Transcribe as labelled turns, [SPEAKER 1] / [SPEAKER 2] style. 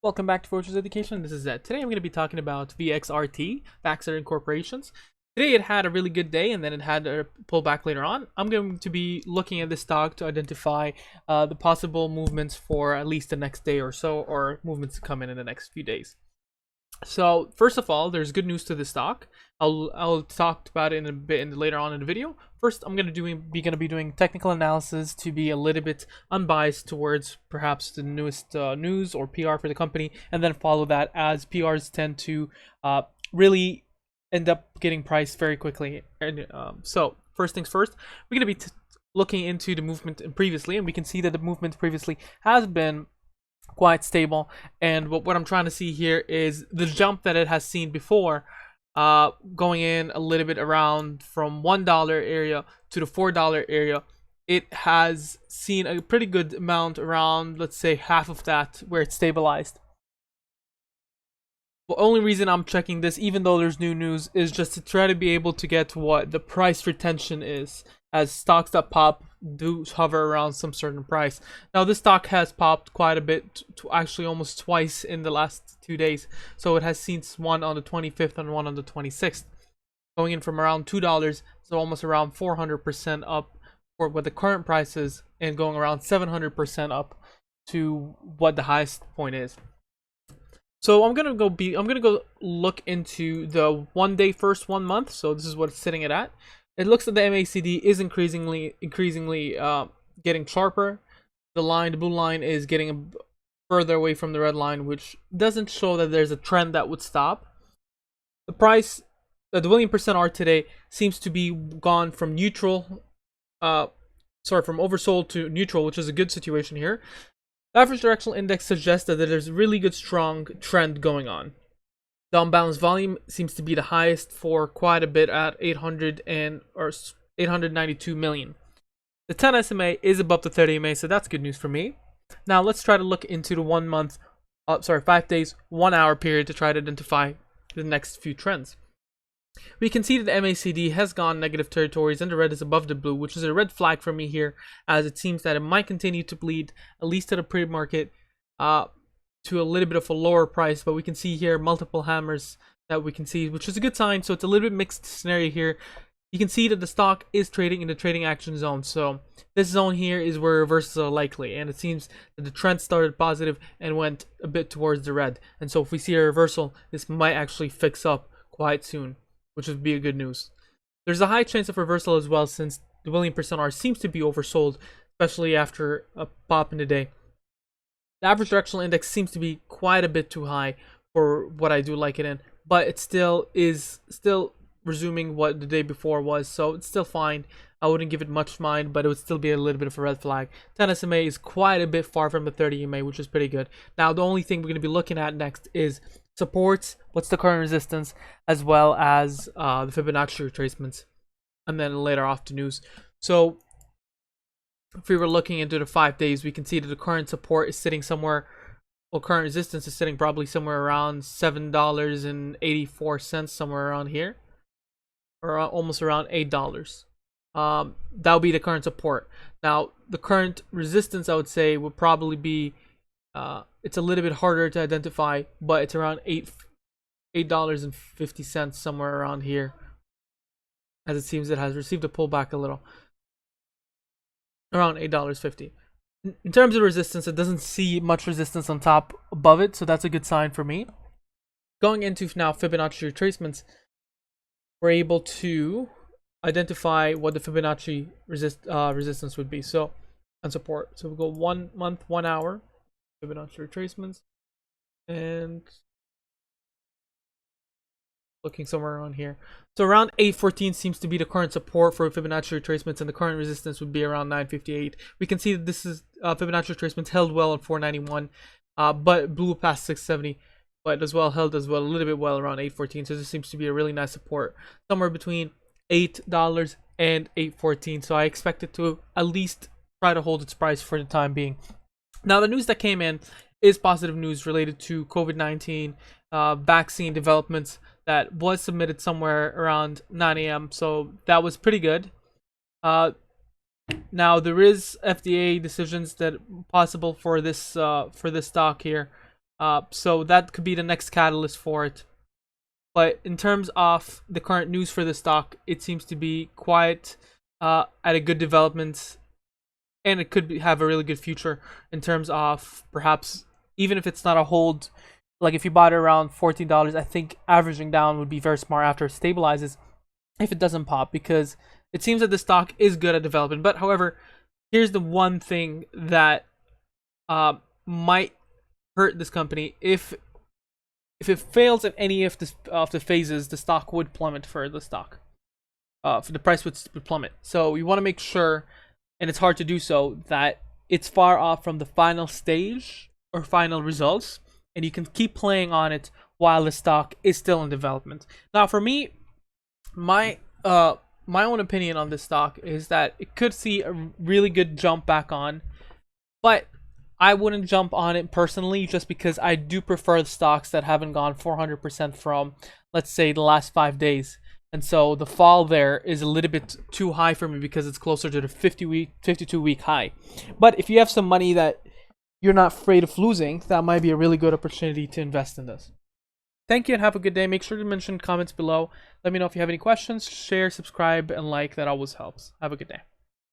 [SPEAKER 1] Welcome back to Fortress Education. This is Zed. Today I'm going to be talking about VXRT, Vaxart Incorporations. Today it had a really good day and then it had a pullback later on. I'm going to be looking at this stock to identify the possible movements for at least the next day or so, or movements to come in the next few days. So first of all, there's good news to the stock. I'll talk about it in a bit later on in the video. First, I'm gonna be doing technical analysis to be a little bit unbiased towards perhaps the newest news or PR for the company, and then follow that, as PRs tend to really end up getting priced very quickly. And so first things first, we're gonna be looking into the movement previously, and we can see that the movement previously has been quite stable. And what I'm trying to see here is the jump that it has seen before, going in a little bit around from $1 area to the $4 area. It has seen a pretty good amount around, let's say, half of that, where it's stabilized. The only reason I'm checking this, even though there's new news, is just to try to be able to get what the price retention is, as stocks that pop do hover around some certain price. Now this stock has popped quite a bit, actually almost twice in the last 2 days. So it has seen one on the 25th and one on the 26th, going in from around $2, so almost around 400% up for what the current price is, and going around 700% up to what the highest point is. So I'm gonna go look into the 1 day first, 1 month. So this is what it's sitting at. It looks like the MACD is increasingly getting sharper. The blue line is getting further away from the red line, which doesn't show that there's a trend that would stop. The price, the Williams %R today seems to be gone from neutral, from oversold to neutral, which is a good situation here. The average directional index suggests that there's a really good strong trend going on. The unbalanced volume seems to be the highest for quite a bit at 892 million. The 10 SMA is above the 30 MA, so that's good news for me. Now let's try to look into the 5 days, 1 hour period to try to identify the next few trends. We can see that the MACD has gone negative territories and the red is above the blue, which is a red flag for me here, as it seems that it might continue to bleed, at least at a pre-market, to a little bit of a lower price. But we can see here multiple hammers that we can see, which is a good sign. So it's a little bit mixed scenario here. You can see that the stock is trading in the trading action zone. So this zone here is where reversals are likely, and it seems that the trend started positive and went a bit towards the red. And so if we see a reversal, this might actually fix up quite soon, which would be a good news. There's a high chance of reversal as well, since the Williams %R seems to be oversold, especially after a pop in the day. The average directional index seems to be quite a bit too high for what I do like it in, but it still is resuming what the day before was, so it's still fine. I wouldn't give it much mind, but it would still be a little bit of a red flag. 10 SMA is quite a bit far from the 30 EMA, which is pretty good. Now the only thing we're going to be looking at next is supports, what's the current resistance, as well as the Fibonacci retracements, and then later off the news. So if we were looking into the 5 days, we can see that the current support is sitting somewhere, well, current resistance is sitting probably somewhere around $7.84, somewhere around here, or almost around $8. That'll be the current support. Now the current resistance, I would say, would probably be it's a little bit harder to identify, but it's around $8.50, somewhere around here, as it seems it has received a pullback a little, around $8.50. In terms of resistance, it doesn't see much resistance on top above it, so that's a good sign for me. Going into now Fibonacci retracements, we're able to identify what the Fibonacci resistance would be, so, and support. So we'll go 1 month, 1 hour Fibonacci retracements, and looking somewhere around here. So around 814 seems to be the current support for Fibonacci retracements, and the current resistance would be around 958. We can see that this is Fibonacci retracements held well at 491, but blew past 670, but as well held as well a little bit well around 814. So this seems to be a really nice support, somewhere between $8 and 814. So I expect it to at least try to hold its price for the time being. Now the news that came in is positive news related to COVID-19 vaccine developments that was submitted somewhere around 9 a.m. So that was pretty good. Now there is FDA decisions that possible for this stock here. So that could be the next catalyst for it. But in terms of the current news for the stock, it seems to be quite at a good development, and it could have a really good future in terms of perhaps even if it's not a hold. Like if you bought it around $14, I think averaging down would be very smart after it stabilizes if it doesn't pop, because it seems that the stock is good at development. But however, here's the one thing that might hurt this company. If it fails at any of the phases, the stock would plummet for the stock. For the price would plummet. So you want to make sure, and it's hard to do so, that it's far off from the final stage or final results, and you can keep playing on it while the stock is still in development. Now, for me, my own opinion on this stock is that it could see a really good jump back on, but I wouldn't jump on it personally, just because I do prefer the stocks that haven't gone 400% from, let's say, the last 5 days. And so the fall there is a little bit too high for me because it's closer to the 52-week high. But if you have some money that you're not afraid of losing, that might be a really good opportunity to invest in this. Thank you and have a good day. Make sure to mention comments below. Let me know if you have any questions. Share, subscribe, and like. That always helps. Have a good day.